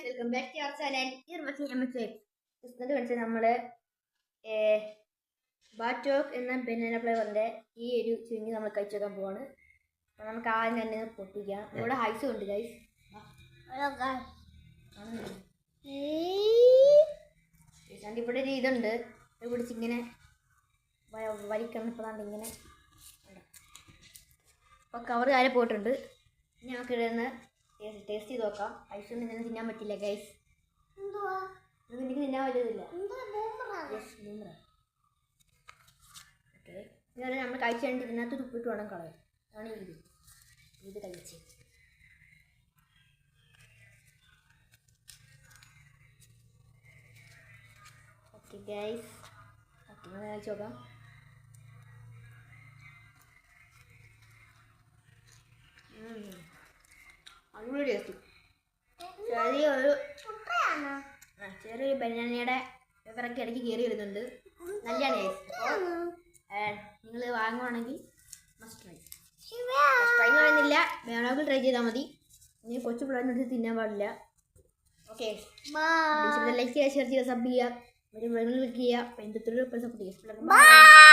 Welcome back to our channel. ഇന്നത്തെ കാണിച്ചാൽ നമ്മൾ ബാറ്റോക്ക് എന്ന ബനാന ഫ്ലേവറിൻ്റെ ഈ ഒരു ചുരുങ്ങി നമ്മൾ കഴിച്ചു നോക്കാൻ പോവാണ്. അപ്പോൾ നമുക്ക് ആദ്യം തന്നെ പൊട്ടിക്കാം. ഇവിടെ ഐസും ഉണ്ട് ഗൈസ്. ഇവിടെ ഒരു ഇതുണ്ട്, ഇത് പിടിച്ചിങ്ങനെ വലിക്കണം. ഇപ്പോൾ ഇങ്ങനെ അപ്പോൾ കവർ കാര്യം പോയിട്ടുണ്ട്. ഇനി നമുക്ക് ഇടുന്ന ടേസ്റ്റ് ചെയ്ത് നോക്കാം. ഐസൊന്നും ഇങ്ങനെ തിന്നാൻ പറ്റില്ല ഗൈസ്. എനിക്ക് തിന്നാൻ പറ്റുന്നില്ല. ഓക്കെ, ഇതുവരെ നമ്മൾ കഴിച്ചു കഴിഞ്ഞിട്ട് ഇതിനകത്ത് തുപ്പിട്ട് വേണം കളയാൻ. ആണ് ഇത് കഴിച്ച് ഓക്കെ ഗൈസ്. ഓക്കെ, നമ്മൾ കഴിച്ച് നോക്കാം. അടിപൊളി ടേസ്റ്റ്. ചെറിയൊരു ബനാനയുടെ ഫ്ലേവറൊക്കെ ഇടയ്ക്ക് കയറി വരുന്നുണ്ട്. നല്ലതാണ് ടേസ്റ്റ്. നിങ്ങൾ വാങ്ങുവാണെങ്കിൽ മസ്റ്റ് ട്രൈ എന്ന് പറയുന്നില്ല, വേണമെങ്കിൽ ട്രൈ ചെയ്താൽ മതി. ഇനി കൊച്ചു പിള്ളേർ തിന്നാൻ പാടില്ല. ഓക്കെ, ലൈക്ക് ചെയ്യുക, ഷെയർ ചെയ്യുക, സബ് ചെയ്യുക, ക്ലിക്ക് ചെയ്യുക. അപ്പോൾ എന്തൊരു സപ്പോർട്ട് ചെയ്യുക.